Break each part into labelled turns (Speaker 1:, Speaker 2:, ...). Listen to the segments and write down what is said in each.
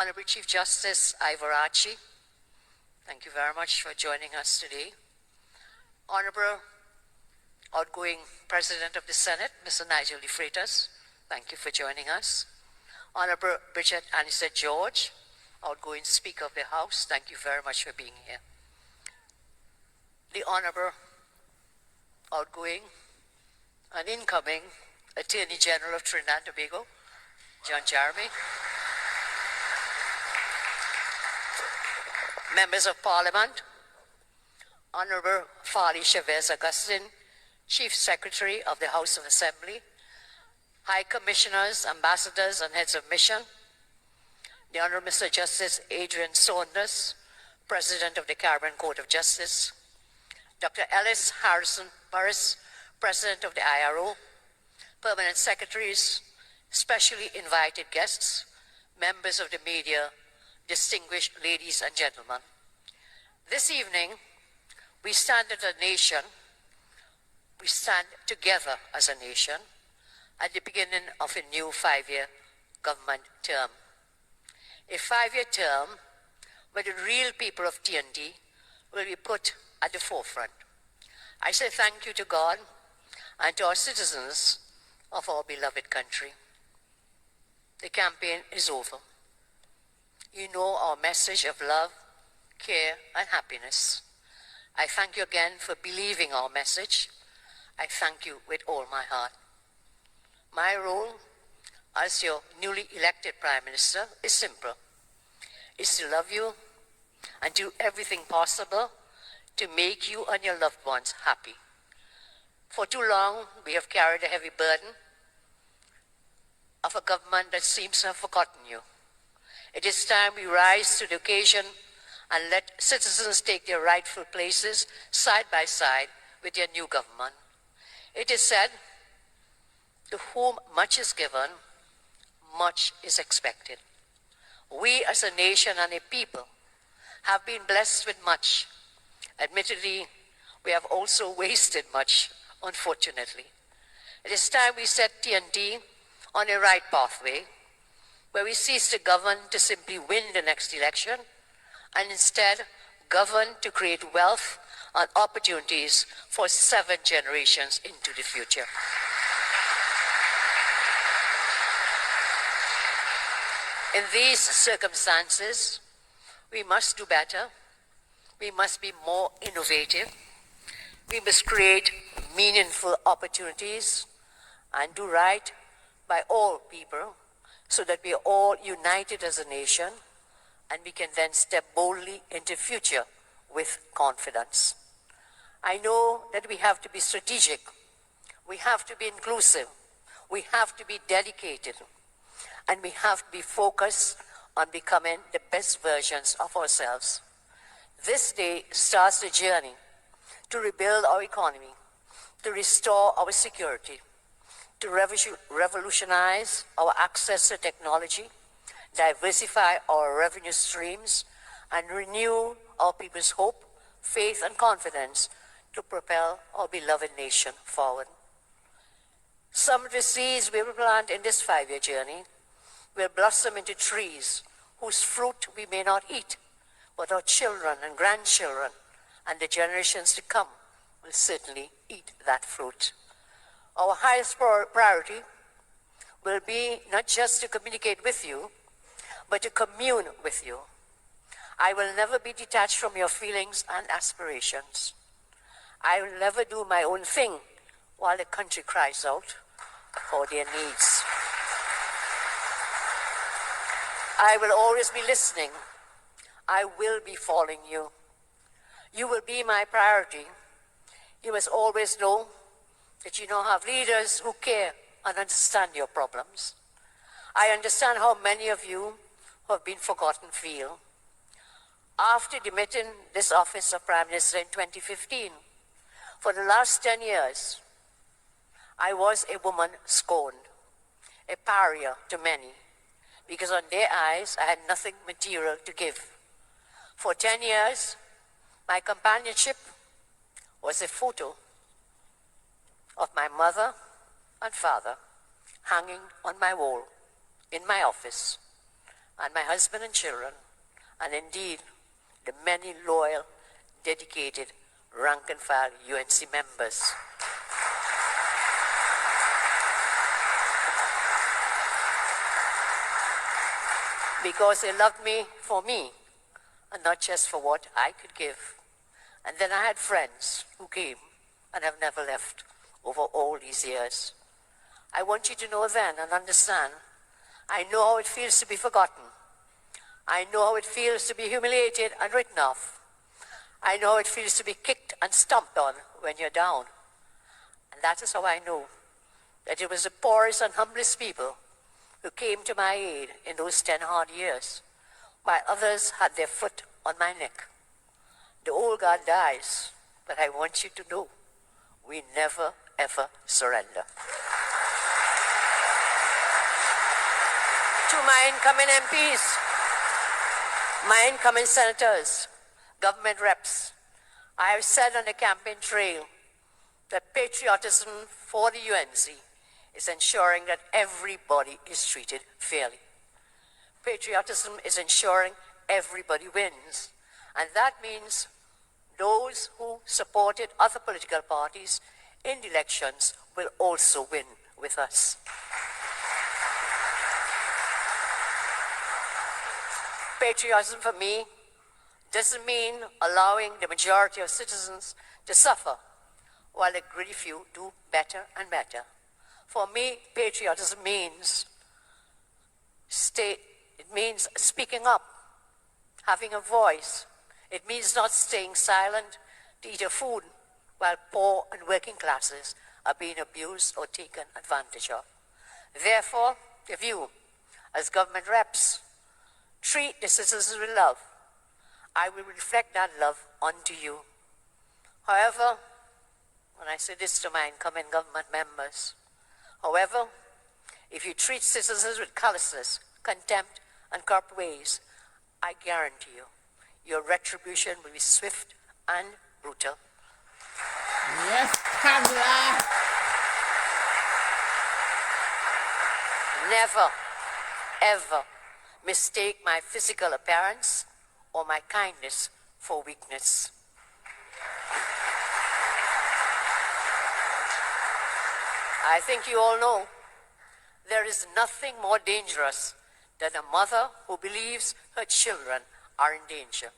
Speaker 1: Honorable Chief Justice Ivorachi, thank you very much for joining us today. Honorable outgoing President of the Senate, Mr. Nigel de Freitas, thank you for joining us. Honorable Bridget Anisette George, outgoing Speaker of the House, thank you very much for being here. The Honorable outgoing and incoming Attorney General of Trinidad and Tobago, John Jeremy. Members of Parliament, Honorable Farley Chavez Augustine, Chief Secretary of the House of Assembly, High Commissioners, Ambassadors, and Heads of Mission, the Honorable Mr. Justice Adrian Saunders, President of the Caribbean Court of Justice, Dr. Ellis Harrison Burris, President of the IRO, Permanent Secretaries, specially invited guests, members of the media, distinguished ladies and gentlemen. This evening, we stand as a nation, we stand together as a nation at the beginning of a new 5-year government term. A 5-year term where the real people of TNT will be put at the forefront. I say thank you to God and to our citizens of our beloved country. The campaign is over. You know our message of love, care, and happiness. I thank you again for believing our message. I thank you with all my heart. My role as your newly elected Prime Minister is simple. It's to love you and do everything possible to make you and your loved ones happy. For too long, we have carried a heavy burden of a government that seems to have forgotten you. It is time we rise to the occasion and let citizens take their rightful places side by side with their new government. It is said, to whom much is given, much is expected. We as a nation and a people have been blessed with much. Admittedly, we have also wasted much, unfortunately. It is time we set TNT on a right pathway, where we cease to govern to simply win the next election, and instead govern to create wealth and opportunities for 7 generations into the future. In these circumstances, we must do better. We must be more innovative. We must create meaningful opportunities and do right by all people, so that we are all united as a nation and we can then step boldly into the future with confidence. I know that we have to be strategic, we have to be inclusive, we have to be dedicated, and we have to be focused on becoming the best versions of ourselves. This day starts the journey to rebuild our economy, to restore our security, to revolutionize our access to technology, diversify our revenue streams, and renew our people's hope, faith, and confidence to propel our beloved nation forward. Some of the seeds we will plant in this 5-year journey will blossom into trees whose fruit we may not eat, but our children and grandchildren and the generations to come will certainly eat that fruit. Our highest priority will be not just to communicate with you, but to commune with you. I will never be detached from your feelings and aspirations. I will never do my own thing while the country cries out for their needs. I will always be listening. I will be following you. You will be my priority. You must always know that you now have leaders who care and understand your problems. I understand how many of you who have been forgotten feel. After demitting this office of Prime Minister in 2015, for the last 10 years, I was a woman scorned, a pariah to many, because on their eyes I had nothing material to give. For 10 years, my companionship was a photo of my mother and father hanging on my wall in my office. and my husband and children, and indeed the many loyal, dedicated, rank-and-file UNC members. Because they loved me for me, and not just for what I could give. And then I had friends who came and have never left over all these years. I want you to know then and understand, I know how it feels to be forgotten. I know how it feels to be humiliated and written off. I know how it feels to be kicked and stomped on when you're down. And that is how I know that it was the poorest and humblest people who came to my aid in those 10 hard years, while others had their foot on my neck. The old guard dies, but I want you to know, we never, ever surrender. To my incoming MPs, my incoming senators, government reps, I have said on the campaign trail that patriotism for the UNC is ensuring that everybody is treated fairly. Patriotism is ensuring everybody wins. And that means those who supported other political parties in the elections will also win with us. Patriotism for me doesn't mean allowing the majority of citizens to suffer while the greedy few do better and better. For me, patriotism means speaking up, having a voice. It means not staying silent to eat a food while poor and working classes are being abused or taken advantage of. Therefore, if you, as government reps, treat the citizens with love, I will reflect that love onto you. However, when I say this to my incoming government members, however, if you treat citizens with callousness, contempt, and corrupt ways, I guarantee you, your retribution will be swift and brutal.
Speaker 2: Yes, Kamla.
Speaker 1: Never, ever mistake my physical appearance or my kindness for weakness. I think you all know there is nothing more dangerous than a mother who believes her children are in danger.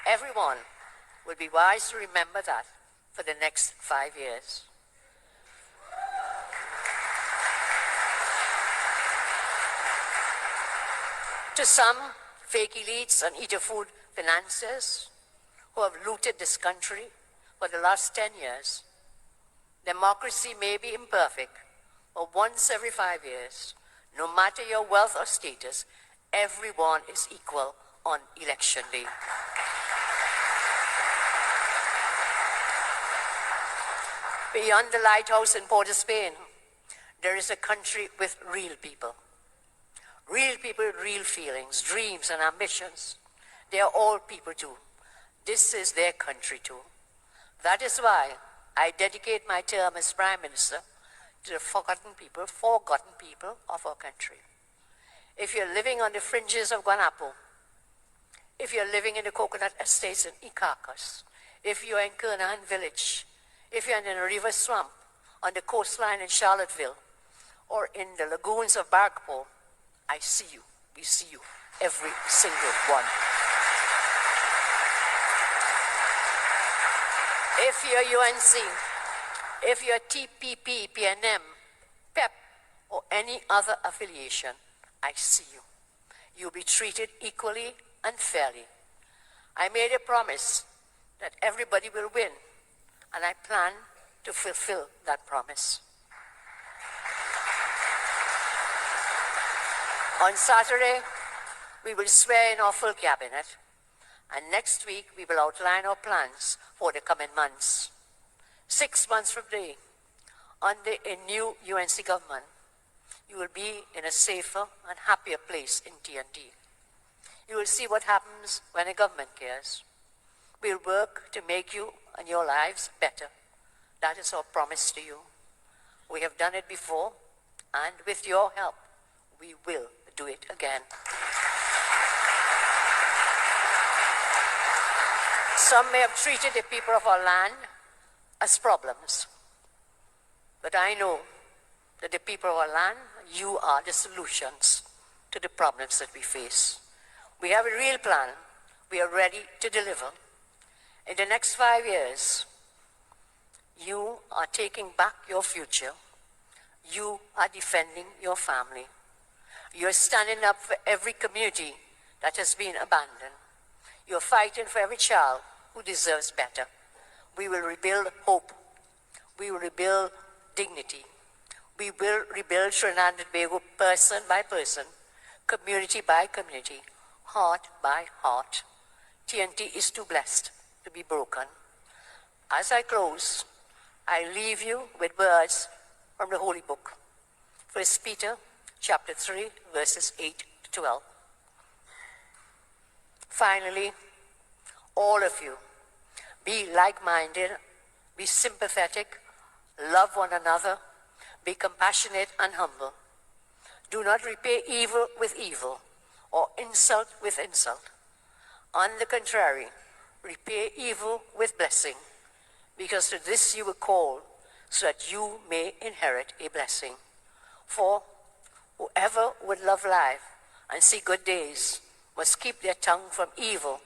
Speaker 1: Everyone will be wise to remember that for the next 5 years. To some fake elites and eater food financiers who have looted this country for the last 10 years, democracy may be imperfect, but once every 5 years, no matter your wealth or status, everyone is equal on election day. Beyond the lighthouse in Port of Spain, there is a country with real people. Real people with real feelings, dreams, and ambitions. They are all people too. This is their country too. That is why I dedicate my term as Prime Minister to the forgotten people of our country. If you're living on the fringes of Guanapo, if you're living in the coconut estates in Icacos, if you're in Kernahan Village, if you're in a river swamp on the coastline in Charlottesville, or in the lagoons of Barkpo, I see you. We see you, every single one. If you're UNC, if you're TPP, PNM, PEP, or any other affiliation, I see you. You'll be treated equally and fairly. I made a promise that everybody will win, and I plan to fulfill that promise. On Saturday, we will swear in our full cabinet, and next week we will outline our plans for the coming months. 6 months from today, under a new UNC government, you will be in a safer and happier place in TNT. You will see what happens when a government cares. We'll work to make you and your lives better. That is our promise to you. We have done it before, and with your help, we will do it again. Some may have treated the people of our land as problems, but I know that the people of our land, you are the solutions to the problems that we face. We have a real plan. We are ready to deliver. In the next 5 years, you are taking back your future. You are defending your family. You are standing up for every community that has been abandoned. You are fighting for every child who deserves better. We will rebuild hope. We will rebuild dignity. We will rebuild Trinidad and Tobago person by person, community by community, heart by heart. TNT is too blessed to be broken. As I close, I leave you with words from the Holy Book. 1 Peter chapter 3, verses 8 to 12. Finally, all of you, be like-minded, be sympathetic, love one another, be compassionate and humble. Do not repay evil with evil or insult with insult. On the contrary, repay evil with blessing, because to this you were called, so that you may inherit a blessing. For whoever would love life and see good days must keep their tongue from evil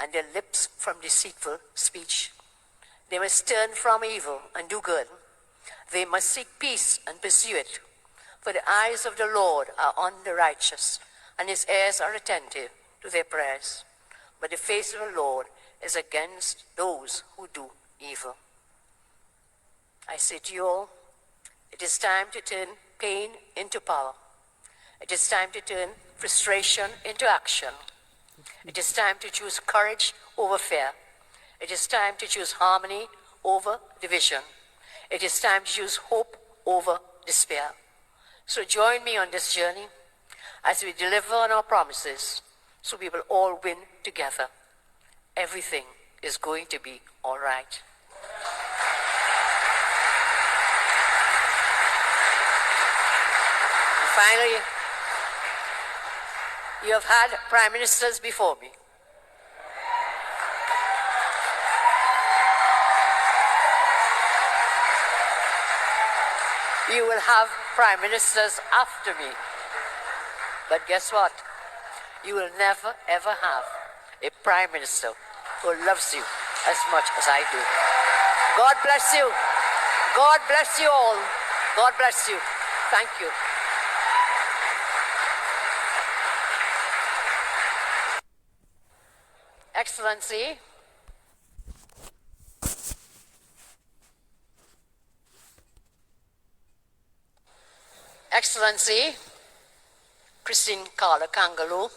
Speaker 1: and their lips from deceitful speech. They must turn from evil and do good. They must seek peace and pursue it. For the eyes of the Lord are on the righteous, and his ears are attentive to their prayers. But the face of the Lord is against those who do evil. I say to you all, it is time to turn pain into power. It is time to turn frustration into action. It is time to choose courage over fear. It is time to choose harmony over division. It is time to choose hope over despair. So join me on this journey as we deliver on our promises, so we will all win together. Everything is going to be all right. And finally, you have had prime ministers before me. You will have prime ministers after me. But guess what? You will never, ever have a prime minister who loves you as much as I do. God bless you. God bless you all. God bless you. Thank you. Excellency, Excellency, Christine Carla Kangaloo,